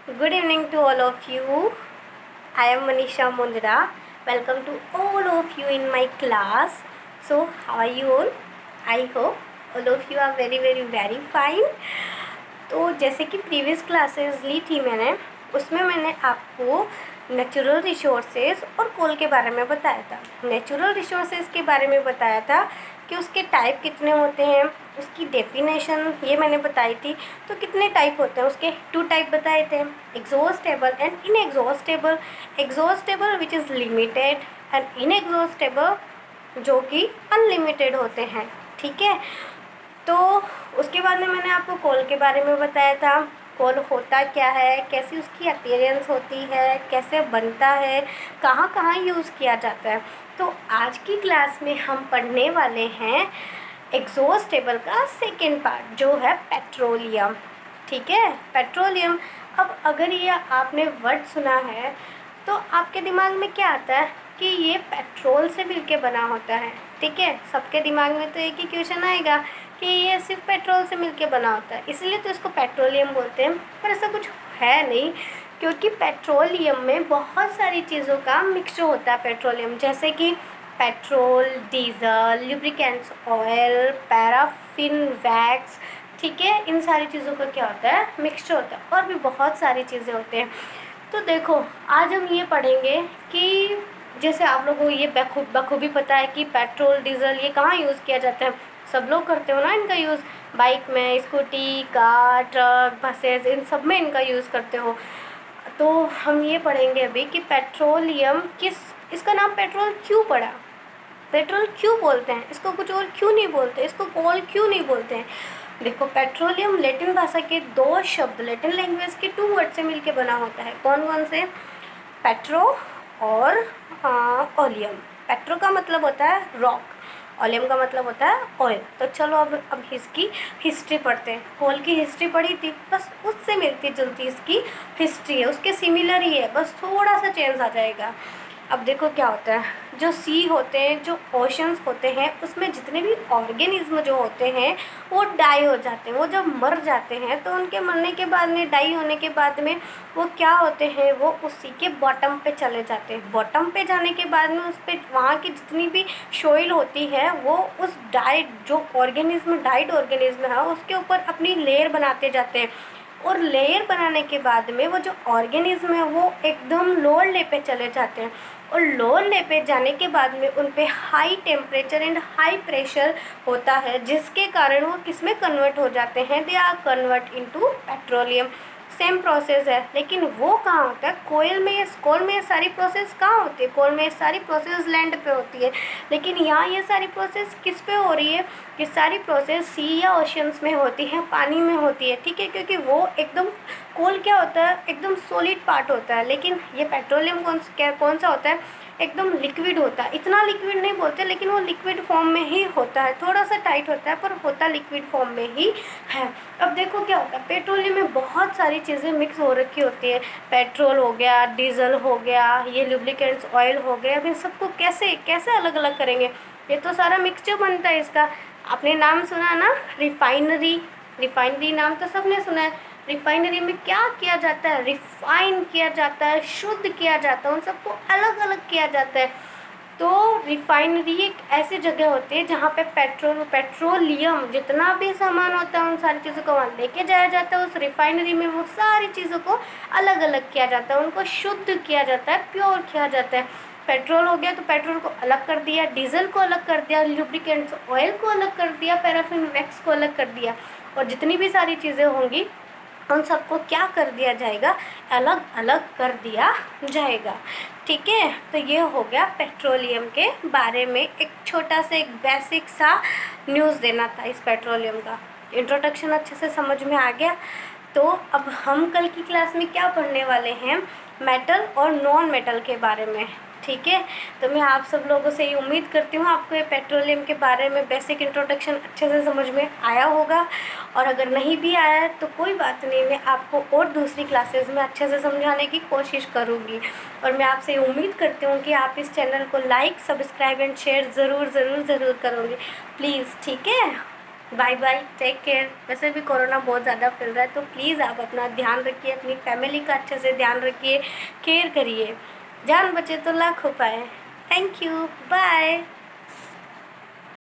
Good evening to all of you. I am Manisha Mundra. Welcome to all of you in my class. So, how are you all? I hope all of you are very fine. तो जैसे कि previous classes ली थी मैंने, उसमें मैंने आपको natural resources और कोल के बारे में बताया था। नेचुरल रिसोर्सेज के बारे में बताया था कि उसके टाइप कितने होते हैं, उसकी डेफिनेशन ये मैंने बताई थी। तो कितने टाइप होते हैं उसके, 2 टाइप बताए थे, exhaustible and inexhaustible. Exhaustible which is limited and inexhaustible जो कि अनलिमिटेड होते हैं। ठीक है, तो उसके बाद में मैंने आपको कोल के बारे में बताया था। कोल होता क्या है, कैसी उसकी अपीयरेंस होती है, कैसे बनता है, कहाँ कहाँ यूज़ किया जाता है। तो आज की क्लास में हम पढ़ने वाले हैं एग्जॉस्टेबल का सेकेंड पार्ट जो है पेट्रोलियम। ठीक है, पेट्रोलियम। अब अगर ये आपने वर्ड सुना है तो आपके दिमाग में क्या आता है कि ये पेट्रोल से मिलके बना होता है। ठीक है, सबके दिमाग में तो एक ही क्वेश्चन आएगा कि ये सिर्फ पेट्रोल से मिलके बना होता है, इसलिए तो इसको पेट्रोलियम बोलते हैं। पर ऐसा कुछ है नहीं, क्योंकि पेट्रोलियम में बहुत सारी चीज़ों का मिक्सचर होता है। पेट्रोलियम जैसे कि petrol, diesel, lubricants oil, paraffin wax. ठीक है, इन सारी चीज़ों का क्या होता है, मिक्सचर होता है। और भी बहुत सारी चीज़ें होते हैं। तो देखो, आज हम ये पढ़ेंगे कि जैसे आप लोगों को ये बखूबी पता है कि पेट्रोल, डीजल ये कहाँ यूज़ किया जाता है। सब लोग करते हो ना इनका यूज़, बाइक में, स्कूटी, कार, ट्रक, बसेस, इन सब में इनका यूज़ करते हो। तो हम ये पढ़ेंगे अभी कि पेट्रोलियम इसका नाम पेट्रोल क्यों पड़ा, पेट्रोल क्यों बोलते हैं इसको, कुछ और क्यों नहीं बोलते इसको, कोल क्यों नहीं बोलते हैं। देखो, पेट्रोलियम लैटिन भाषा के 2 शब्द, लैटिन लैंग्वेज के 2 वर्ड से मिलके बना होता है। कौन कौन से, पेट्रो और ओलियम। पेट्रो का मतलब होता है रॉक, ओलियम का मतलब होता है ऑयल। तो चलो अब इसकी हिस्ट्री पढ़ते हैं। कोल की हिस्ट्री पढ़ी थी, बस उससे मिलती जुलती इसकी हिस्ट्री है, उसके सिमिलर ही है, बस थोड़ा सा चेंज आ जाएगा। अब देखो क्या होता है, जो सी होते हैं, जो ओशंस होते हैं, उसमें जितने भी ऑर्गेनिज्म जो होते हैं वो डाई हो जाते हैं। वो जब मर जाते हैं तो उनके मरने के बाद में, डाई होने के बाद में वो क्या होते हैं, वो उसी के बॉटम पे चले जाते हैं। बॉटम पे जाने के बाद में उस पर वहाँ की जितनी भी सोइल होती है वो उस डाइड जो ऑर्गेनिज्म, डाइड ऑर्गेनिज्म है उसके ऊपर अपनी लेयर बनाते जाते हैं। और लेयर बनाने के बाद में वो जो ऑर्गेनिज्म है वो एकदम लोअर ले पे चले जाते हैं। और लोअर ले पे जाने के बाद में उन पे high temperature and high pressure होता है, जिसके कारण वो किस में कन्वर्ट हो जाते हैं, they are convert into petroleum. Same process है, लेकिन वो कहाँ होता है, कोल में ये सारी प्रोसेस कहाँ होती है, कोल में ये सारी प्रोसेस लैंड पे होती है। लेकिन यहाँ ये सारी प्रोसेस किस पे हो रही है, ये सारी प्रोसेस सी या ओशंस में होती है, पानी में होती है। ठीक है, क्योंकि वो एकदम, कोल क्या होता है, एकदम सॉलिड पार्ट होता है, लेकिन ये पेट्रोलियम कौन सा होता है, एकदम लिक्विड होता है। इतना लिक्विड नहीं बोलते, लेकिन वो लिक्विड फॉर्म में ही होता है, थोड़ा सा टाइट होता है पर होता लिक्विड फॉर्म में ही है। अब देखो क्या होता है, पेट्रोलियम में बहुत सारी चीज़ें मिक्स हो रखी होती है। पेट्रोल हो गया, डीजल हो गया, ये लुब्रिकेंट्स ऑयल हो गया। अब इन सबको कैसे कैसे अलग अलग करेंगे, ये तो सारा मिक्सचर बनता है इसका। आपने नाम सुना ना, रिफाइनरी। रिफाइनरी नाम तो सबने सुना है। रिफाइनरी में क्या किया जाता है, रिफाइन किया जाता है, शुद्ध किया जाता है, उन सबको अलग अलग किया जाता है। तो रिफाइनरी एक ऐसी जगह होती है जहाँ पे पेट्रोलियम जितना भी सामान होता है उन सारी चीज़ों को वहाँ लेके जाया जाता है। उस रिफाइनरी में वो सारी चीज़ों को अलग अलग किया जाता है, उनको शुद्ध किया जाता है, प्योर किया जाता है। पेट्रोल हो गया तो पेट्रोल को अलग कर दिया, डीजल को अलग कर दिया, लुब्रिकेंट्स ऑयल को अलग कर दिया, पैराफिन वैक्स को अलग कर दिया। और जितनी भी सारी चीज़ें होंगी उन सबको क्या कर दिया जाएगा, अलग अलग कर दिया जाएगा। ठीक है, तो ये हो गया पेट्रोलियम के बारे में एक छोटा सा, एक बेसिक सा न्यूज़ देना था इस पेट्रोलियम का। इंट्रोडक्शन अच्छे से समझ में आ गया। तो अब हम कल की क्लास में क्या पढ़ने वाले हैं, मेटल और नॉन मेटल के बारे में। ठीक है, तो मैं आप सब लोगों से ये उम्मीद करती हूँ आपको ये पेट्रोलियम के बारे में बेसिक इंट्रोडक्शन अच्छे से समझ में आया होगा। और अगर नहीं भी आया है तो कोई बात नहीं, मैं आपको और दूसरी क्लासेस में अच्छे से समझाने की कोशिश करूँगी। और मैं आपसे उम्मीद करती हूँ कि आप इस चैनल को लाइक, सब्सक्राइब एंड शेयर ज़रूर ज़रूर ज़रूर करोगे, प्लीज़। ठीक है, बाय बाय, टेक केयर। वैसे भी कोरोना बहुत ज़्यादा फैल रहा है, तो प्लीज़ आप अपना ध्यान रखिए, अपनी फैमिली का अच्छे से ध्यान रखिए, केयर करिए। जान बचे तो लाख हो पाए। Thank you, bye.